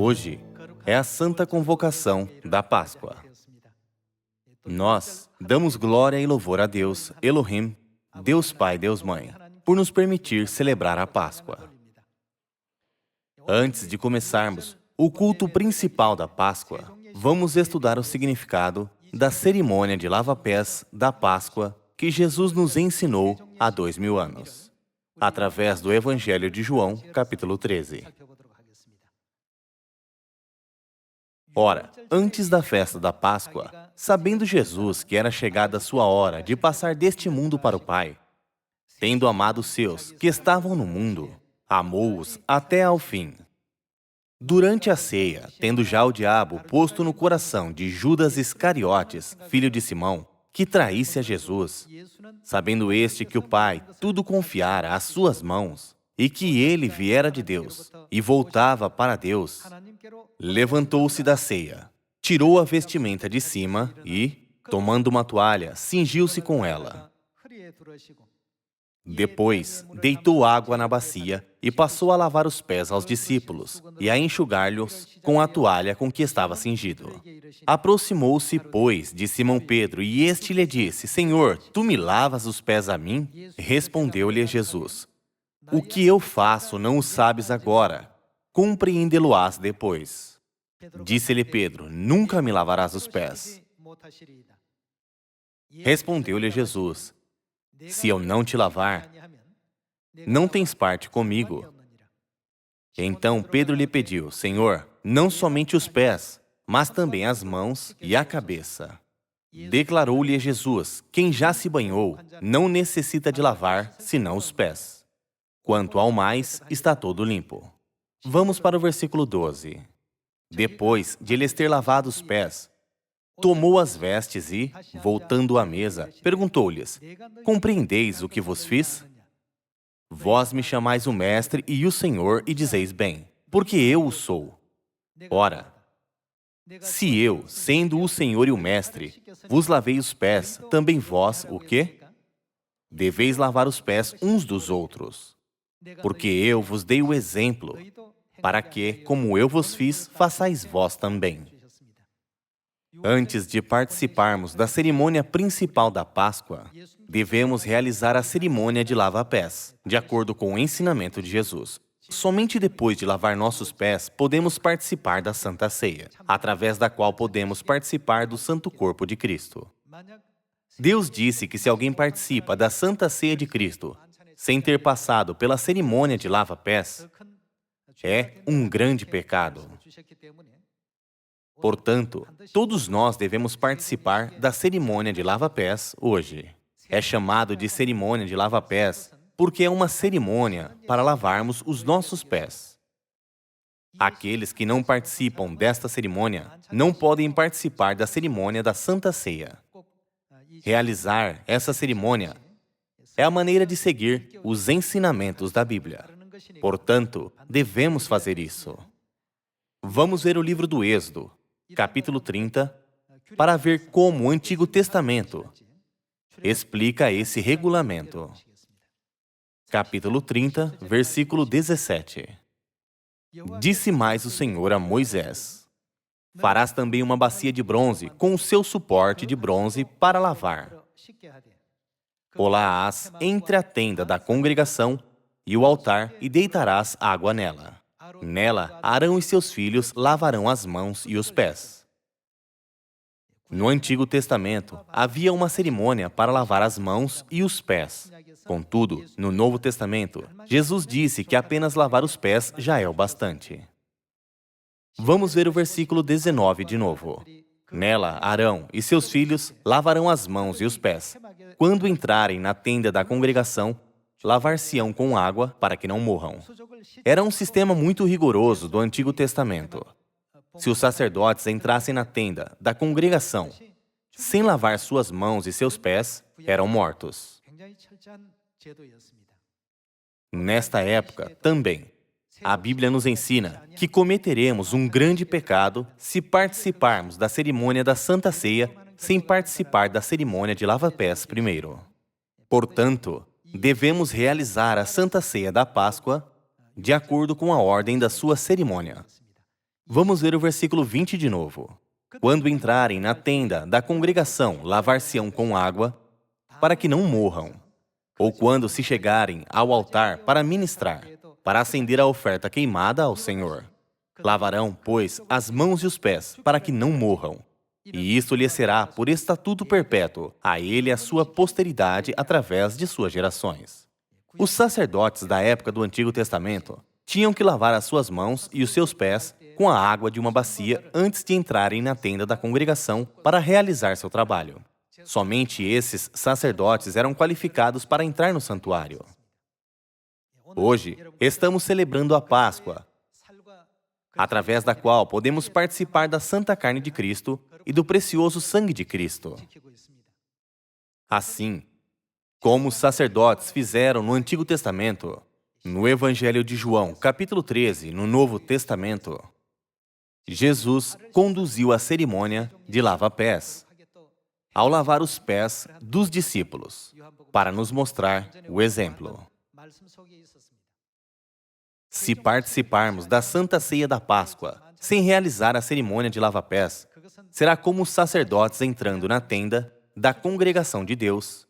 Hoje é a Santa Convocação da Páscoa. Nós damos glória e louvor a Deus, Elohim, Deus Pai, Deus Mãe, por nos permitir celebrar a Páscoa. Antes de começarmos o culto principal da Páscoa, vamos estudar o significado da cerimônia de lava-pés da Páscoa que Jesus nos ensinou há 2000 anos, através do Evangelho de João, capítulo 13. Ora, antes da festa da Páscoa, sabendo Jesus que era chegada a sua hora de passar deste mundo para o Pai, tendo amado os seus que estavam no mundo, amou-os até ao fim. Durante a ceia, tendo já o diabo posto no coração de Judas Iscariotes, filho de Simão, que traísse a Jesus, sabendo este que o Pai tudo confiara às suas mãos, e que ele viera de Deus, e voltava para Deus, levantou-se da ceia, tirou a vestimenta de cima e, tomando uma toalha, cingiu-se com ela. Depois, deitou água na bacia e passou a lavar os pés aos discípulos e a enxugar-lhes com a toalha com que estava cingido. Aproximou-se, pois, de Simão Pedro, e este lhe disse: Senhor, tu me lavas os pés a mim? Respondeu-lhe Jesus: O que eu faço não o sabes agora, compreendê-lo-ás depois. Disse-lhe Pedro: Nunca me lavarás os pés. Respondeu-lhe Jesus: Se eu não te lavar, não tens parte comigo. Então Pedro lhe pediu: Senhor, não somente os pés, mas também as mãos e a cabeça. Declarou-lhe Jesus: Quem já se banhou não necessita de lavar, senão os pés. Quanto ao mais, está todo limpo. Vamos para o versículo 12. Depois de lhes ter lavado os pés, tomou as vestes e, voltando à mesa, perguntou-lhes: Compreendeis o que vos fiz? Vós me chamais o Mestre e o Senhor, e dizeis bem, porque eu o sou. Ora, se eu, sendo o Senhor e o Mestre, vos lavei os pés, também vós, o quê? Deveis lavar os pés uns dos outros. Porque eu vos dei o exemplo, para que, como eu vos fiz, façais vós também. Antes de participarmos da cerimônia principal da Páscoa, devemos realizar a cerimônia de lava-pés, de acordo com o ensinamento de Jesus. Somente depois de lavar nossos pés, podemos participar da Santa Ceia, através da qual podemos participar do Santo Corpo de Cristo. Deus disse que se alguém participa da Santa Ceia de Cristo, sem ter passado pela cerimônia de lava-pés, é um grande pecado. Portanto, todos nós devemos participar da cerimônia de lava-pés hoje. É chamado de cerimônia de lava-pés porque é uma cerimônia para lavarmos os nossos pés. Aqueles que não participam desta cerimônia não podem participar da cerimônia da Santa Ceia. Realizar essa cerimônia é a maneira de seguir os ensinamentos da Bíblia. Portanto, devemos fazer isso. Vamos ver o livro do Êxodo, capítulo 30, para ver como o Antigo Testamento explica esse regulamento. Capítulo 30, versículo 17. Disse mais o Senhor a Moisés: Farás também uma bacia de bronze com o seu suporte de bronze para lavar. Pô-la-ás entre a tenda da congregação e o altar e deitarás água nela. Nela, Arão e seus filhos lavarão as mãos e os pés. No Antigo Testamento, havia uma cerimônia para lavar as mãos e os pés. Contudo, no Novo Testamento, Jesus disse que apenas lavar os pés já é o bastante. Vamos ver o versículo 19 de novo. Nela, Arão e seus filhos lavarão as mãos e os pés. Quando entrarem na tenda da congregação, lavar-se-ão com água para que não morram. Era um sistema muito rigoroso do Antigo Testamento. Se os sacerdotes entrassem na tenda da congregação sem lavar suas mãos e seus pés, eram mortos. Nesta época, também, a Bíblia nos ensina que cometeremos um grande pecado se participarmos da cerimônia da Santa Ceia sem participar da cerimônia de lava-pés primeiro. Portanto, devemos realizar a Santa Ceia da Páscoa de acordo com a ordem da sua cerimônia. Vamos ver o versículo 20 de novo. Quando entrarem na tenda da congregação, lavar-se-ão com água, para que não morram. Ou quando se chegarem ao altar para ministrar, para acender a oferta queimada ao Senhor. Lavarão, pois, as mãos e os pés, para que não morram. E isto lhe será por estatuto perpétuo, a ele e a sua posteridade através de suas gerações. Os sacerdotes da época do Antigo Testamento tinham que lavar as suas mãos e os seus pés com a água de uma bacia antes de entrarem na tenda da congregação para realizar seu trabalho. Somente esses sacerdotes eram qualificados para entrar no santuário. Hoje, estamos celebrando a Páscoa, através da qual podemos participar da santa carne de Cristo e do precioso sangue de Cristo. Assim, como os sacerdotes fizeram no Antigo Testamento, no Evangelho de João, capítulo 13, no Novo Testamento, Jesus conduziu a cerimônia de lava-pés, ao lavar os pés dos discípulos, para nos mostrar o exemplo. Se participarmos da Santa Ceia da Páscoa, sem realizar a cerimônia de lava-pés, será como os sacerdotes entrando na tenda da congregação de Deus,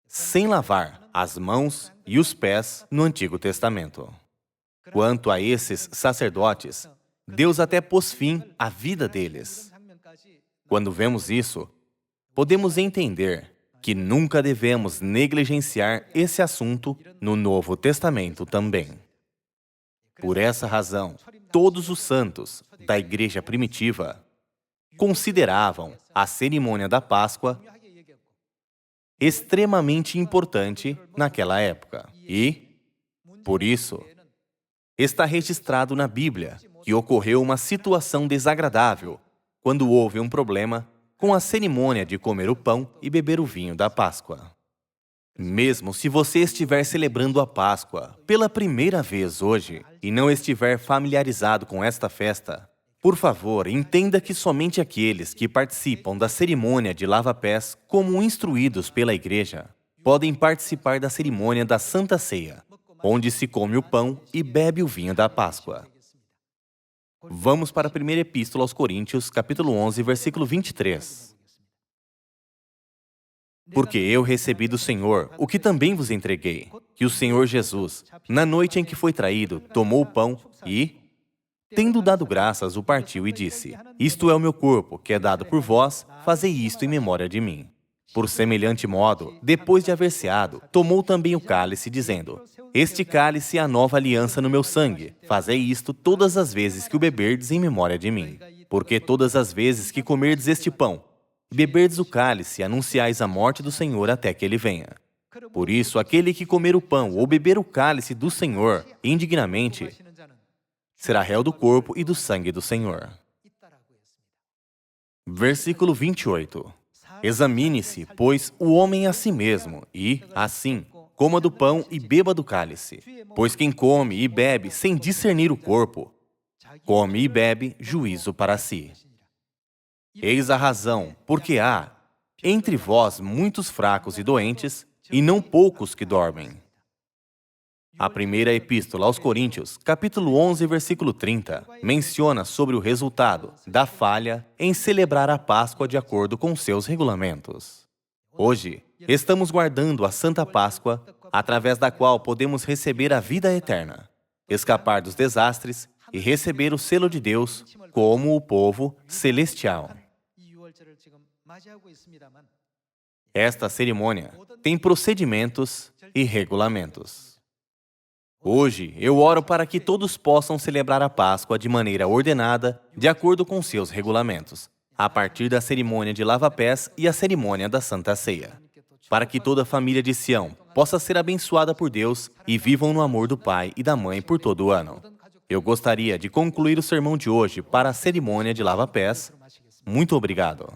sem lavar as mãos e os pés no Antigo Testamento. Quanto a esses sacerdotes, Deus até pôs fim à vida deles. Quando vemos isso, podemos entender que nunca devemos negligenciar esse assunto no Novo Testamento também. Por essa razão, todos os santos da igreja primitiva consideravam a cerimônia da Páscoa extremamente importante naquela época. E, por isso, está registrado na Bíblia que ocorreu uma situação desagradável quando houve um problema com a cerimônia de comer o pão e beber o vinho da Páscoa. Mesmo se você estiver celebrando a Páscoa pela primeira vez hoje e não estiver familiarizado com esta festa, por favor, entenda que somente aqueles que participam da cerimônia de lava-pés como instruídos pela igreja podem participar da cerimônia da Santa Ceia, onde se come o pão e bebe o vinho da Páscoa. Vamos para a primeira epístola aos Coríntios, capítulo 11, versículo 23. Porque eu recebi do Senhor o que também vos entreguei, que o Senhor Jesus, na noite em que foi traído, tomou o pão e, tendo dado graças, o partiu e disse: Isto é o meu corpo, que é dado por vós, fazei isto em memória de mim. Por semelhante modo, depois de haver ceado, tomou também o cálice, dizendo: Este cálice é a nova aliança no meu sangue. Fazei isto todas as vezes que o beberdes em memória de mim. Porque todas as vezes que comerdes este pão e beberdes o cálice, anunciais a morte do Senhor até que ele venha. Por isso, aquele que comer o pão ou beber o cálice do Senhor indignamente, será réu do corpo e do sangue do Senhor. Versículo 28. Examine-se, pois, o homem a si mesmo, e, assim, coma do pão e beba do cálice. Pois quem come e bebe sem discernir o corpo, come e bebe juízo para si. Eis a razão, porque há entre vós muitos fracos e doentes, e não poucos que dormem. A primeira epístola aos Coríntios, capítulo 11, versículo 30, menciona sobre o resultado da falha em celebrar a Páscoa de acordo com seus regulamentos. Hoje, estamos guardando a Santa Páscoa, através da qual podemos receber a vida eterna, escapar dos desastres e receber o selo de Deus como o povo celestial. Esta cerimônia tem procedimentos e regulamentos. Hoje, eu oro para que todos possam celebrar a Páscoa de maneira ordenada, de acordo com seus regulamentos, a partir da cerimônia de lava-pés e a cerimônia da Santa Ceia, para que toda a família de Sião possa ser abençoada por Deus e vivam no amor do Pai e da Mãe por todo o ano. Eu gostaria de concluir o sermão de hoje para a cerimônia de lava-pés. Muito obrigado.